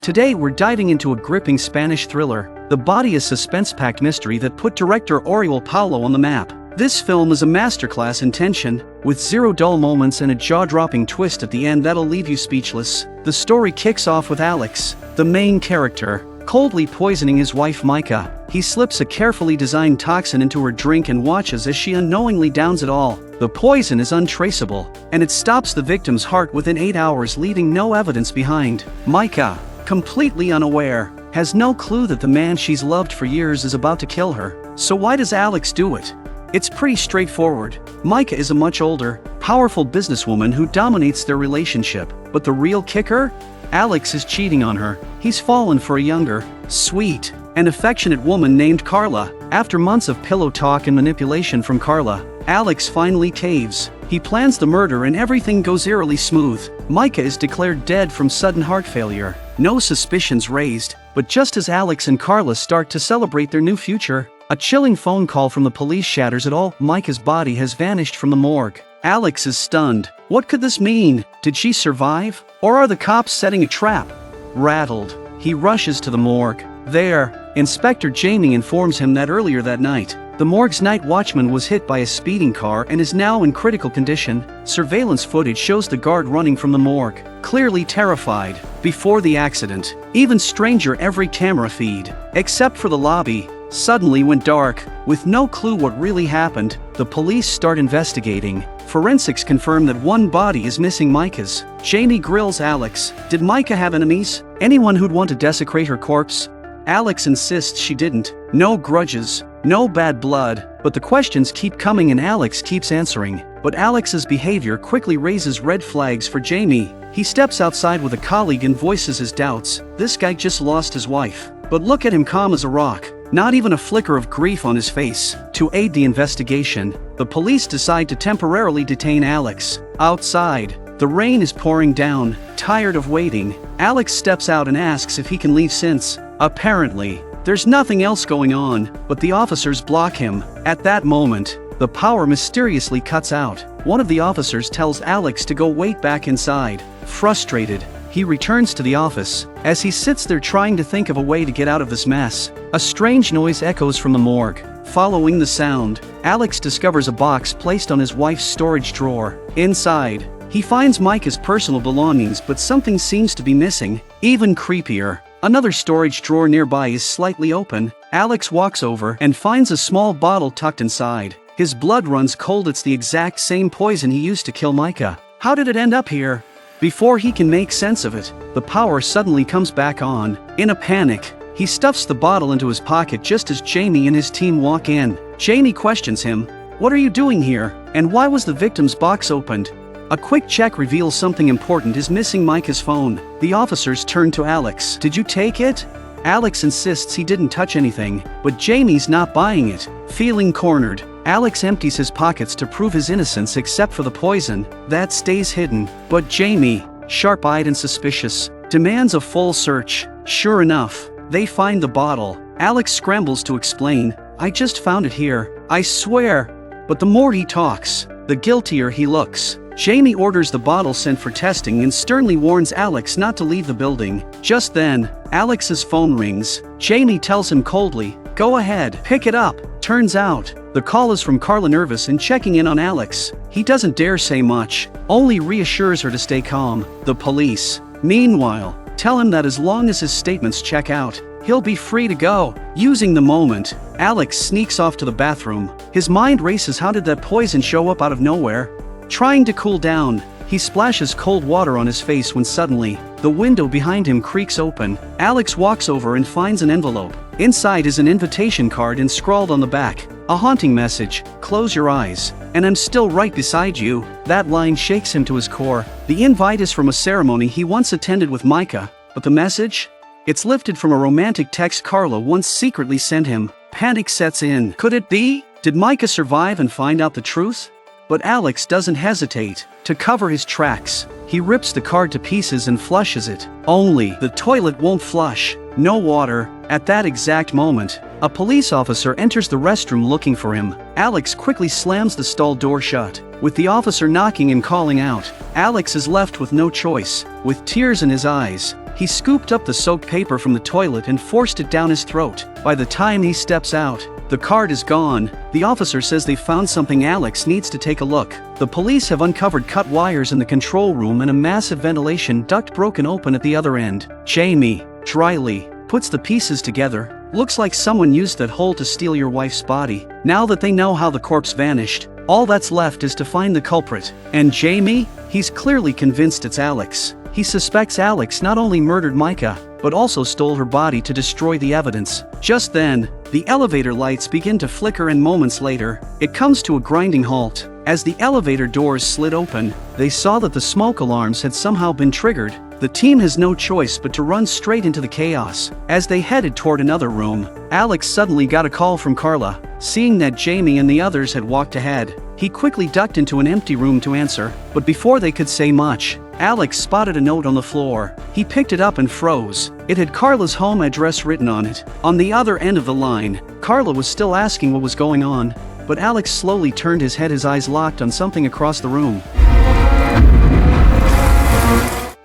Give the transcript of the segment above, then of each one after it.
Today we're diving into a gripping Spanish thriller, The Body, a suspense-packed mystery that put director Oriol Paulo on the map. This film is a masterclass in tension, with zero dull moments and a jaw-dropping twist at the end that'll leave you speechless. The story kicks off with Álex, the main character, coldly poisoning his wife Micah. He slips a carefully designed toxin into her drink and watches as she unknowingly downs it all. The poison is untraceable, and it stops the victim's heart within 8 hours, leaving no evidence behind. Micah, completely unaware, has no clue that the man she's loved for years is about to kill her. So why does Álex do it? It's pretty straightforward. Micah is a much older, powerful businesswoman who dominates their relationship. But the real kicker? Álex is cheating on her. He's fallen for a younger, sweet, and affectionate woman named Carla. After months of pillow talk and manipulation from Carla, Álex finally caves. He plans the murder and everything goes eerily smooth. Micah is declared dead from sudden heart failure. No suspicions raised, but just as Álex and Carla start to celebrate their new future, a chilling phone call from the police shatters it all. Micah's body has vanished from the morgue. Álex is stunned. What could this mean? Did she survive? Or are the cops setting a trap? Rattled, he rushes to the morgue. There, Inspector Jaime informs him that earlier that night, the morgue's night watchman was hit by a speeding car and is now in critical condition. Surveillance footage shows the guard running from the morgue, clearly terrified. Before the accident, even stranger, every camera feed, except for the lobby, suddenly went dark. With no clue what really happened, the police start investigating. Forensics confirm that one body is missing, Micah's. Jaime grills Álex. Did Micah have enemies? Anyone who'd want to desecrate her corpse? Álex insists she didn't. No grudges, no bad blood, but the questions keep coming and Álex keeps answering. But Alex's behavior quickly raises red flags for Jaime. He steps outside with a colleague and voices his doubts. This guy just lost his wife. But look at him, calm as a rock. Not even a flicker of grief on his face. To aid the investigation, the police decide to temporarily detain Álex. Outside, the rain is pouring down. Tired of waiting, Álex steps out and asks if he can leave since, apparently, there's nothing else going on, but the officers block him. At that moment, the power mysteriously cuts out. One of the officers tells Álex to go wait back inside. Frustrated, he returns to the office. As he sits there trying to think of a way to get out of this mess, a strange noise echoes from the morgue. Following the sound, Álex discovers a box placed on his wife's storage drawer. Inside, he finds Micah's personal belongings, but something seems to be missing. Even creepier, another storage drawer nearby is slightly open. Álex walks over and finds a small bottle tucked inside. His blood runs cold. It's the exact same poison he used to kill Micah. How did it end up here? Before he can make sense of it, the power suddenly comes back on. In a panic, he stuffs the bottle into his pocket just as Jaime and his team walk in. Jaime questions him. What are you doing here? And why was the victim's box opened? A quick check reveals something important is missing: Micah's phone. The officers turn to Álex. Did you take it? Álex insists he didn't touch anything, but Jaime's not buying it. Feeling cornered, Álex empties his pockets to prove his innocence except for the poison. That stays hidden. But Jaime, sharp-eyed and suspicious, demands a full search. Sure enough, they find the bottle. Álex scrambles to explain. I just found it here, I swear. But the more he talks, the guiltier he looks. Jaime orders the bottle sent for testing and sternly warns Álex not to leave the building. Just then, Alex's phone rings. Jaime tells him coldly, go ahead, pick it up. Turns out, the call is from Carla, nervous and checking in on Álex. He doesn't dare say much, only reassures her to stay calm. The police, meanwhile, tell him that as long as his statements check out, he'll be free to go. Using the moment, Álex sneaks off to the bathroom. His mind races. How did that poison show up out of nowhere? Trying to cool down, he splashes cold water on his face when suddenly, the window behind him creaks open. Álex walks over and finds an envelope. Inside is an invitation card and scrawled on the back, a haunting message: close your eyes, and I'm still right beside you. That line shakes him to his core. The invite is from a ceremony he once attended with Micah, but the message? It's lifted from a romantic text Carla once secretly sent him. Panic sets in. Could it be? Did Micah survive and find out the truth? But Álex doesn't hesitate. To cover his tracks, he rips the card to pieces and flushes it. Only the toilet won't flush. No water. At that exact moment, a police officer enters the restroom looking for him. Álex quickly slams the stall door shut. With the officer knocking and calling out, Álex is left with no choice. With tears in his eyes, He scooped up the soaked paper from the toilet and forced it down his throat. By the time he steps out, the card is gone. The officer says they found something. Álex needs to take a look. The police have uncovered cut wires in the control room and a massive ventilation duct broken open at the other end. Jaime, dryly, puts the pieces together. Looks like someone used that hole to steal your wife's body. Now that they know how the corpse vanished, all that's left is to find the culprit. And Jaime? He's clearly convinced it's Álex. He suspects Álex not only murdered Micah, but also stole her body to destroy the evidence. Just then, the elevator lights begin to flicker and moments later, it comes to a grinding halt. As the elevator doors slid open, they saw that the smoke alarms had somehow been triggered. The team has no choice but to run straight into the chaos. As they headed toward another room, Álex suddenly got a call from Carla. Seeing that Jaime and the others had walked ahead, he quickly ducked into an empty room to answer, but before they could say much, Álex spotted a note on the floor. He picked it up and froze. It had Carla's home address written on it. On the other end of the line, Carla was still asking what was going on, but Álex slowly turned his head, his eyes locked on something across the room.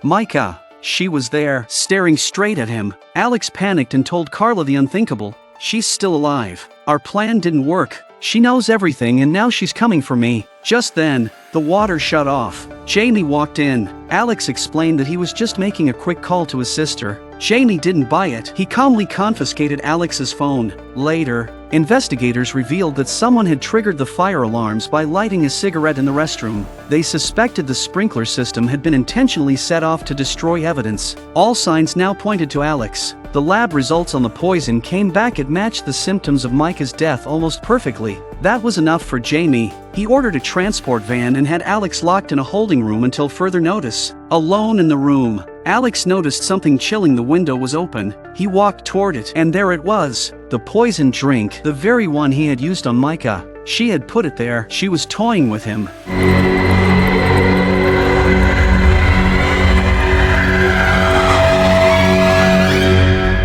Micah. She was there, staring straight at him. Álex panicked and told Carla the unthinkable. She's still alive. Our plan didn't work. She knows everything and now she's coming for me. Just then, the water shut off. Jaime walked in. Álex explained that he was just making a quick call to his sister. Jaime didn't buy it. He calmly confiscated Alex's phone. Later, investigators revealed that someone had triggered the fire alarms by lighting a cigarette in the restroom. They suspected the sprinkler system had been intentionally set off to destroy evidence. All signs now pointed to Álex. The lab results on the poison came back. It matched the symptoms of Micah's death almost perfectly. That was enough for Jaime. He ordered a transport van and had Álex locked in a holding room until further notice. Alone in the room, Álex noticed something chilling. The window was open. He walked toward it, and there it was. The poisoned drink, the very one he had used on Micah. She had put it there. She was toying with him.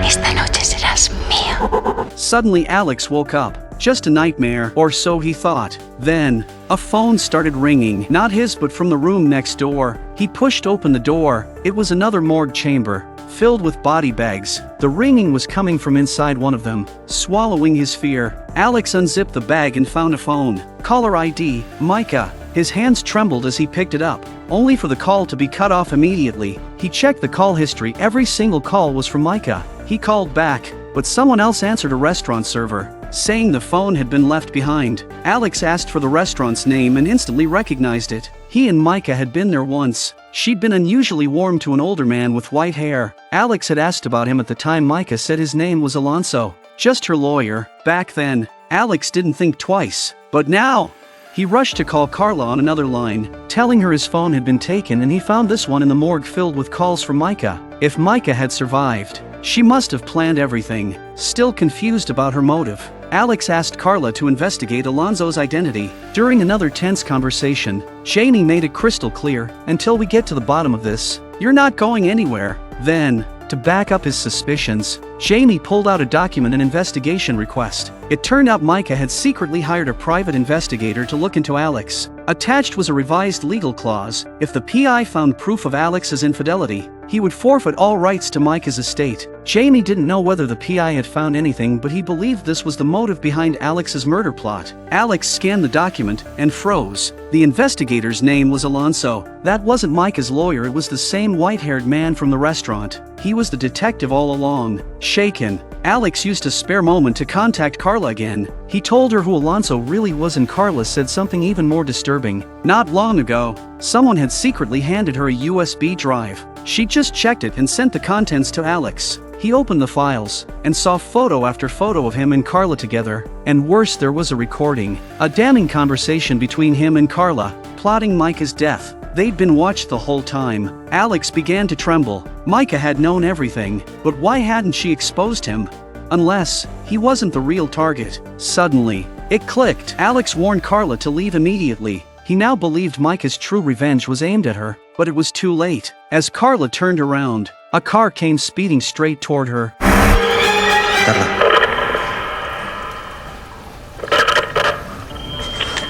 Esta noche serás mío. Suddenly Álex woke up. Just a nightmare, or so he thought. Then, a phone started ringing. Not his, but from the room next door. He pushed open the door. It was another morgue chamber, filled with body bags. The ringing was coming from inside one of them. Swallowing his fear, Álex unzipped the bag and found a phone. Caller ID, Micah. His hands trembled as he picked it up, only for the call to be cut off immediately. He checked the call history. Every single call was from Micah. He called back, but someone else answered, a restaurant server, saying the phone had been left behind. Álex asked for the restaurant's name and instantly recognized it. He and Micah had been there once. She'd been unusually warm to an older man with white hair. Álex had asked about him at the time. Micah said his name was Alonso, just her lawyer. Back then, Álex didn't think twice. But now, he rushed to call Carla on another line, telling her his phone had been taken, and he found this one in the morgue filled with calls from Micah. If Micah had survived, she must have planned everything. Still confused about her motive, Álex asked Carla to investigate Alonso's identity. During another tense conversation, Jaime made it crystal clear, "Until we get to the bottom of this, you're not going anywhere." Then, to back up his suspicions, Jaime pulled out a document, an investigation request. It turned out Micah had secretly hired a private investigator to look into Álex. Attached was a revised legal clause. If the PI found proof of Alex's infidelity, he would forfeit all rights to Micah's estate. Jaime didn't know whether the PI had found anything, but he believed this was the motive behind Alex's murder plot. Álex scanned the document and froze. The investigator's name was Alonso. That wasn't Micah's lawyer, it was the same white-haired man from the restaurant. He was the detective all along. Shaken, Álex used a spare moment to contact Carla again. He told her who Alonso really was, and Carla said something even more disturbing. Not long ago, someone had secretly handed her a USB drive. She just checked it and sent the contents to Álex. He opened the files and saw photo after photo of him and Carla together. And worse, there was a recording, a damning conversation between him and Carla, plotting Micah's death. They'd been watched the whole time. Álex began to tremble. Micah had known everything, but why hadn't she exposed him? Unless he wasn't the real target. Suddenly, it clicked. Álex warned Carla to leave immediately. He now believed Micah's true revenge was aimed at her, but it was too late. As Carla turned around, a car came speeding straight toward her.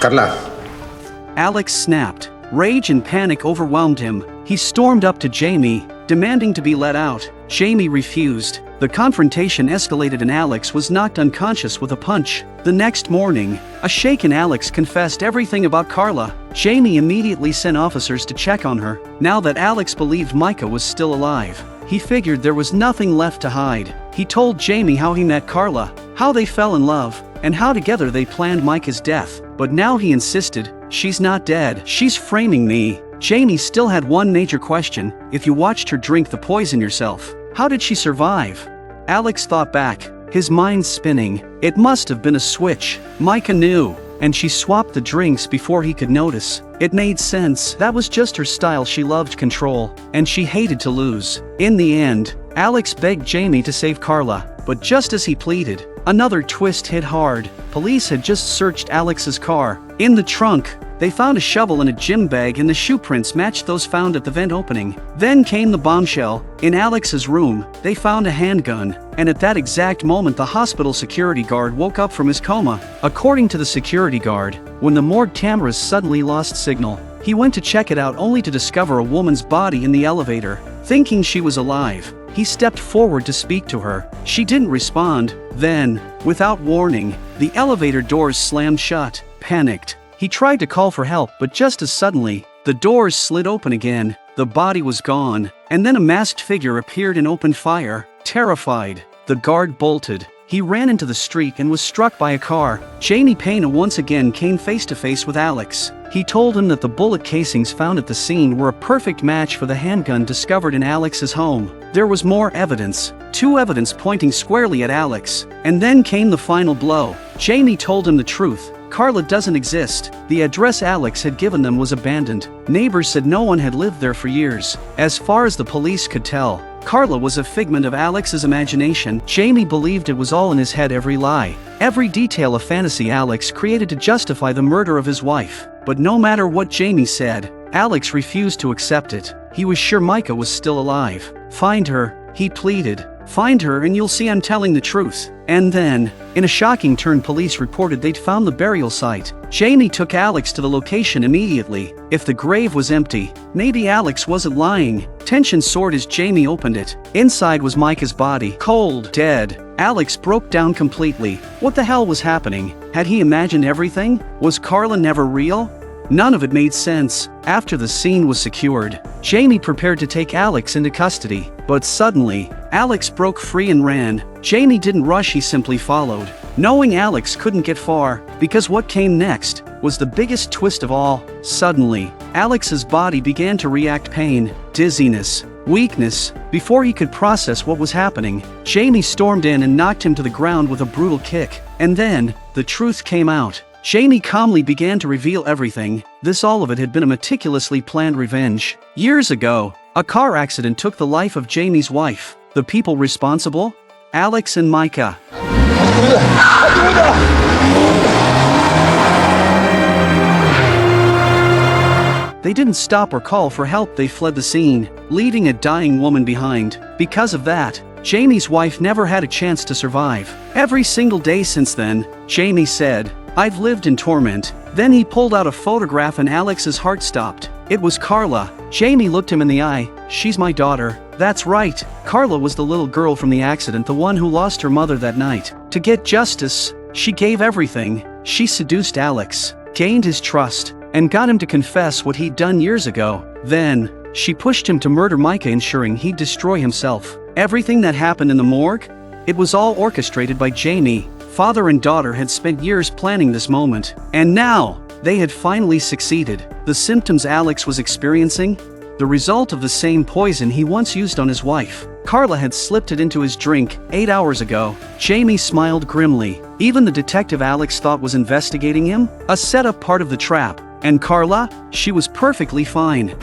Carla. Álex snapped. Rage and panic overwhelmed him. He stormed up to Jaime, demanding to be let out. Jaime refused. The confrontation escalated and Álex was knocked unconscious with a punch. The next morning, a shaken Álex confessed everything about Carla. Jaime immediately sent officers to check on her. Now that Álex believed Micah was still alive, he figured there was nothing left to hide. He told Jaime how he met Carla, how they fell in love, and how together they planned Micah's death. But now he insisted, "She's not dead. She's framing me." Jaime still had one major question: if you watched her drink the poison yourself, how did she survive? Álex thought back, his mind spinning. It must have been a switch. Micah knew, and she swapped the drinks before he could notice. It made sense. That was just her style. She loved control, and she hated to lose. In the end, Álex begged Jaime to save Carla, but just as he pleaded, another twist hit hard. Police had just searched Alex's car. In the trunk, they found a shovel and a gym bag, and the shoe prints matched those found at the vent opening. Then came the bombshell. In Alex's room, they found a handgun, and at that exact moment the hospital security guard woke up from his coma. According to the security guard, when the morgue cameras suddenly lost signal, he went to check it out only to discover a woman's body in the elevator. Thinking she was alive, he stepped forward to speak to her. She didn't respond. Then, without warning, the elevator doors slammed shut. Panicked, he tried to call for help, but just as suddenly, the doors slid open again. The body was gone, and then a masked figure appeared and opened fire. Terrified, the guard bolted. He ran into the street and was struck by a car. Jaime Pena once again came face to face with Álex. He told him that the bullet casings found at the scene were a perfect match for the handgun discovered in Alex's home. There was more evidence, two evidence pointing squarely at Álex. And then came the final blow. Jaime told him the truth. Carla doesn't exist. The address Álex had given them was abandoned. Neighbors said no one had lived there for years. As far as the police could tell, Carla was a figment of Alex's imagination. Jaime believed it was all in his head, every lie, every detail a fantasy Álex created to justify the murder of his wife. But no matter what Jaime said, Álex refused to accept it. He was sure Micah was still alive. "Find her," he pleaded. "Find her and you'll see I'm telling the truth." And then, in a shocking turn, police reported they'd found the burial site. Jaime took Álex to the location immediately. If the grave was empty, maybe Álex wasn't lying. Tension soared as Jaime opened it. Inside was Micah's body, cold, dead. Álex broke down completely. What the hell was happening? Had he imagined everything? Was Carla never real? None of it made sense. After the scene was secured, Jaime prepared to take Álex into custody. But suddenly, Álex broke free and ran. Jaime didn't rush, he simply followed, knowing Álex couldn't get far, because what came next was the biggest twist of all. Suddenly, Alex's body began to react: pain, dizziness, weakness. Before he could process what was happening, Jaime stormed in and knocked him to the ground with a brutal kick. And then, the truth came out. Jaime calmly began to reveal everything. All of it had been a meticulously planned revenge. Years ago, a car accident took the life of Jaime's wife. The people responsible? Álex and Micah. They didn't stop or call for help. They fled the scene, leaving a dying woman behind. Because of that, Jaime's wife never had a chance to survive. Every single day since then, Jaime said, "I've lived in torment." Then he pulled out a photograph and Alex's heart stopped. It was Carla. Jaime looked him in the eye. "She's my daughter." That's right. Carla was the little girl from the accident, the one who lost her mother that night. To get justice, she gave everything. She seduced Álex, gained his trust, and got him to confess what he'd done years ago. Then, she pushed him to murder Micah, ensuring he'd destroy himself. Everything that happened in the morgue? It was all orchestrated by Jaime. Father and daughter had spent years planning this moment, and now, they had finally succeeded. The symptoms Álex was experiencing? The result of the same poison he once used on his wife. Carla had slipped it into his drink 8 hours ago. Jaime smiled grimly. Even the detective Álex thought was investigating him? A setup, part of the trap. And Carla? She was perfectly fine.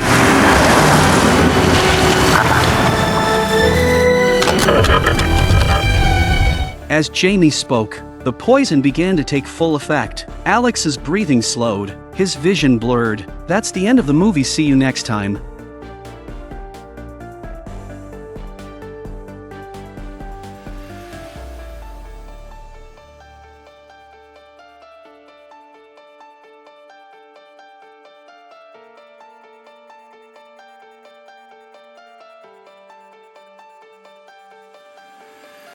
As Jaime spoke, the poison began to take full effect. Alex's breathing slowed, his vision blurred. That's the end of the movie. See you next time.